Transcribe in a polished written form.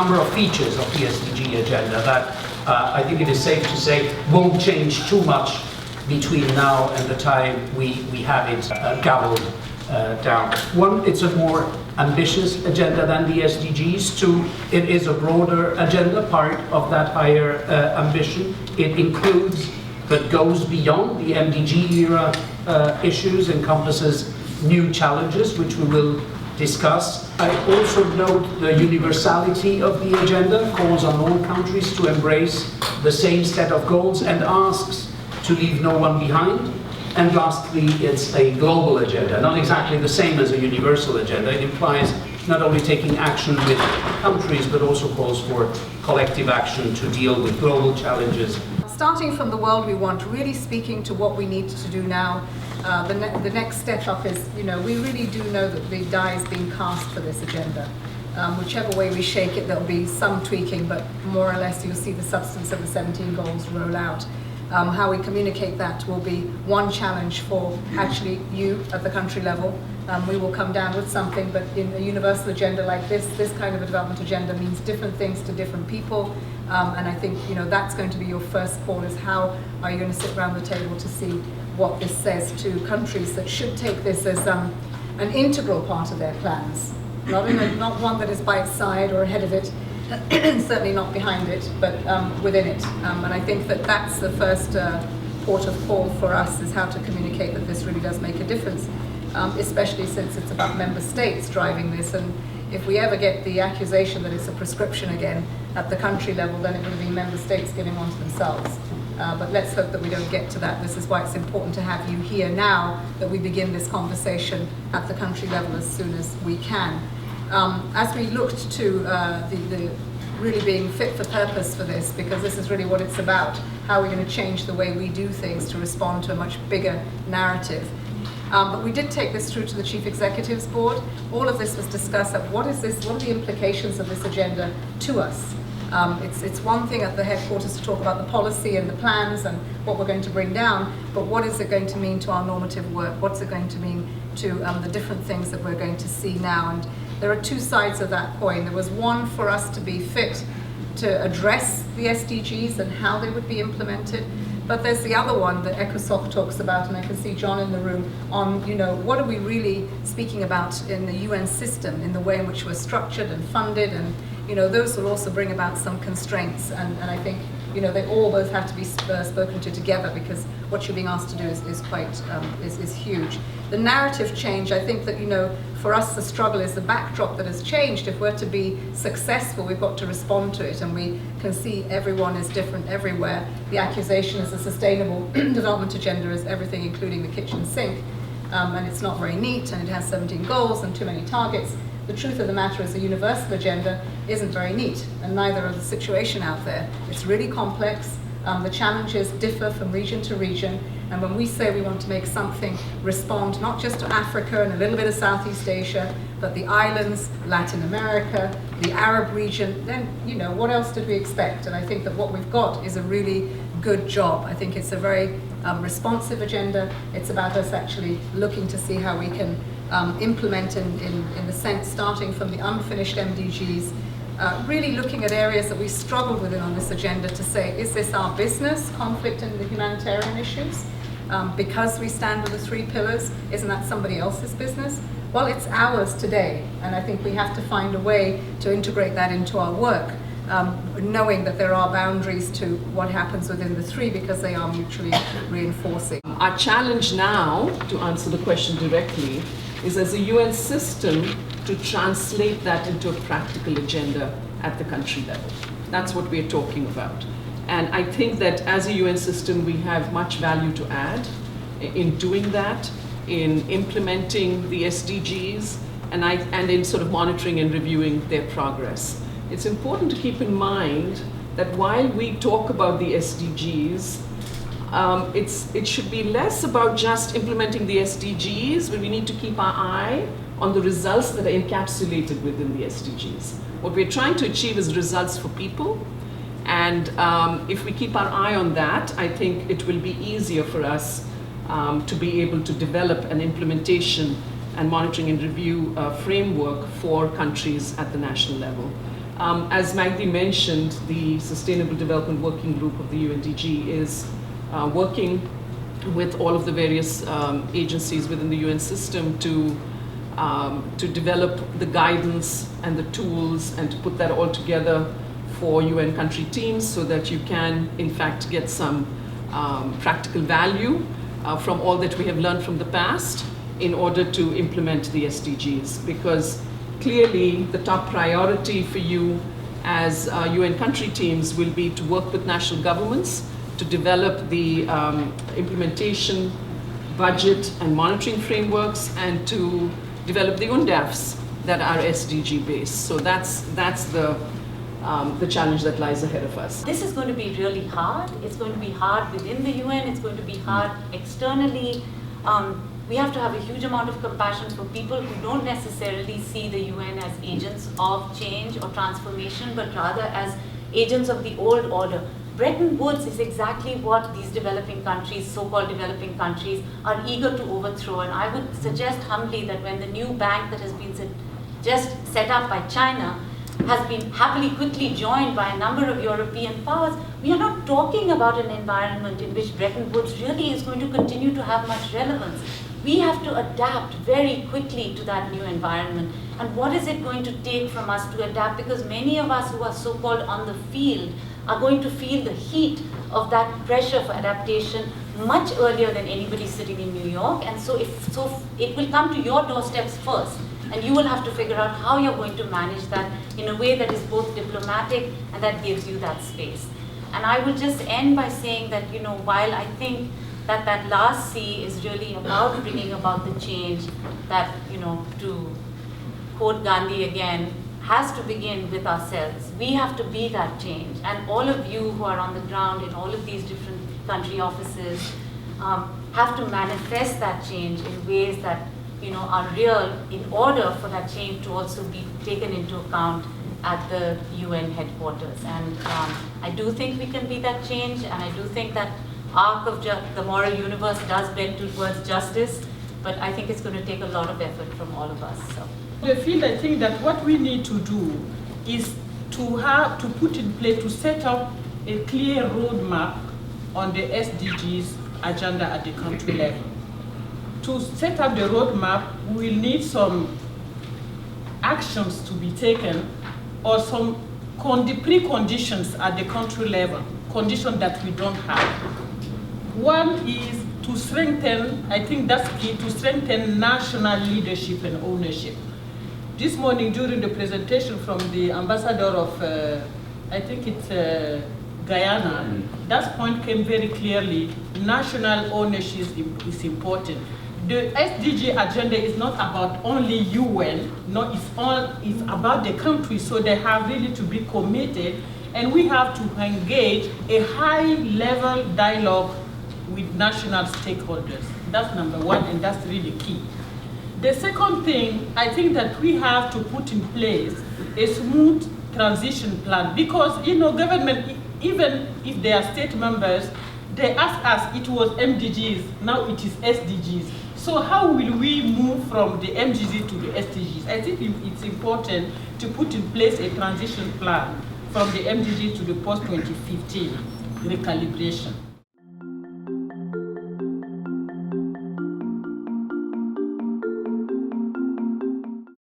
number of features of the SDG agenda that I think it is safe to say won't change too much between now and the time we have it gavelled down. One, it's a more ambitious agenda than the SDGs. Two, it is a broader agenda, part of that higher ambition. It includes, but goes beyond the MDG era issues, encompasses new challenges, which we will discuss. I also note the universality of the agenda, calls on all countries to embrace the same set of goals and asks to leave no one behind. And lastly, it's a global agenda, not exactly the same as a universal agenda. It implies not only taking action with countries, but also calls for collective action to deal with global challenges. Starting from the world we want, really speaking to what we need to do now. The next step up is, we really do know that the die is being cast for this agenda. Whichever way we shake it, there'll be some tweaking, but more or less you'll see the substance of the 17 goals roll out. How we communicate that will be one challenge for actually you at the country level. We will come down with something, but in a universal agenda like this kind of a development agenda means different things to different people. And I think that's going to be your first call, is how are you going to sit around the table to see what this says to countries that should take this as an integral part of their plans, not one that is by its side or ahead of it, certainly not behind it, but within it. And I think that that's the first port of call for us, is how to communicate that this really does make a difference, especially since it's about member states driving this. And if we ever get the accusation that it's a prescription again at the country level, then it would be member states giving on to themselves. But let's hope that we don't get to that. This is why it's important to have you here now, that we begin this conversation at the country level as soon as we can. As we looked to the really being fit for purpose for this, because this is really what it's about, how we're going to change the way we do things to respond to a much bigger narrative. But we did take this through to the Chief Executives Board. All of this was discussed at what are the implications of this agenda to us. It's one thing at the headquarters to talk about the policy and the plans and what we're going to bring down, but what is it going to mean to our normative work? What's it going to mean to the different things that we're going to see now? And there are two sides of that coin. There was one for us to be fit to address the SDGs and how they would be implemented, but there's the other one that ECOSOC talks about, and I can see John in the room, on what are we really speaking about in the UN system, in the way in which we're structured and funded, and those will also bring about some constraints, and I think they all both have to be spoken to together, because what you're being asked to do is quite huge. The narrative change, I think that for us the struggle is the backdrop that has changed. If we're to be successful, we've got to respond to it, and we can see everyone is different everywhere. The accusation is a sustainable development agenda is everything, including the kitchen sink, and it's not very neat, and it has 17 goals and too many targets. The truth of the matter is the universal agenda isn't very neat, and neither is the situation out there. It's really complex. The challenges differ from region to region, and when we say we want to make something respond not just to Africa and a little bit of Southeast Asia, but the islands, Latin America, the Arab region, then what else did we expect? And I think that what we've got is a really good job. I think it's a very responsive agenda. It's about us actually looking to see how we can implement in the sense, starting from the unfinished MDGs, really looking at areas that we struggled with on this agenda to say, is this our business, conflict and the humanitarian issues? Because we stand with the 3 pillars, isn't that somebody else's business? Well, it's ours today, and I think we have to find a way to integrate that into our work, knowing that there are boundaries to what happens within the 3, because they are mutually reinforcing. Our challenge now, to answer the question directly, is as a UN system to translate that into a practical agenda at the country level. That's what we're talking about. And I think that as a UN system, we have much value to add in doing that, in implementing the SDGs, and in sort of monitoring and reviewing their progress. It's important to keep in mind that while we talk about the SDGs, it should be less about just implementing the SDGs, but we need to keep our eye on the results that are encapsulated within the SDGs. What we're trying to achieve is results for people, and if we keep our eye on that, I think it will be easier for us to be able to develop an implementation and monitoring and review framework for countries at the national level. As Magdy mentioned, the Sustainable Development Working Group of the UNDG is working with all of the various agencies within the UN system to develop the guidance and the tools and to put that all together for UN country teams so that you can, in fact, get some practical value from all that we have learned from the past in order to implement the SDGs. Because clearly the top priority for you as UN country teams will be to work with national governments to develop the implementation, budget and monitoring frameworks, and to develop the UNDAFs that are SDG based. So that's the challenge that lies ahead of us. This is going to be really hard. It's going to be hard within the UN. It's going to be hard externally. We have to have a huge amount of compassion for people who don't necessarily see the UN as agents of change or transformation, but rather as agents of the old order. Bretton Woods is exactly what these developing countries, so-called developing countries, are eager to overthrow. And I would suggest humbly that when the new bank that has been just set up by China has been happily quickly joined by a number of European powers, we are not talking about an environment in which Bretton Woods really is going to continue to have much relevance. We have to adapt very quickly to that new environment. And what is it going to take from us to adapt? Because many of us who are so-called on the field are going to feel the heat of that pressure for adaptation much earlier than anybody sitting in New York. And so it will come to your doorsteps first. And you will have to figure out how you're going to manage that in a way that is both diplomatic and that gives you that space. And I will just end by saying that, while I think that last C is really about bringing about the change that, to quote Gandhi again, has to begin with ourselves. We have to be that change. And all of you who are on the ground in all of these different country offices have to manifest that change in ways that are real in order for that change to also be taken into account at the UN headquarters. And I do think we can be that change, and I do think that arc of the moral universe does bend towards justice, but I think it's going to take a lot of effort from all of us. So. I think that what we need to do is to put in place, to set up a clear roadmap on the SDGs agenda at the country level. To set up the roadmap, we will need some actions to be taken or some preconditions at the country level, conditions that we don't have. One is to strengthen, I think that's key, to strengthen national leadership and ownership. This morning during the presentation from the ambassador of, I think it's Guyana, that point came very clearly. National ownership is important. The SDG agenda is not about only UN, no, it's about the country, so they have really to be committed, and we have to engage a high-level dialogue with national stakeholders. That's number one, and that's really key. The second thing, I think that we have to put in place a smooth transition plan, because government, even if they are state members, they ask us, it was MDGs, now it is SDGs. So how will we move from the MDGs to the SDGs? I think it's important to put in place a transition plan from the MDGs to the post-2015 recalibration.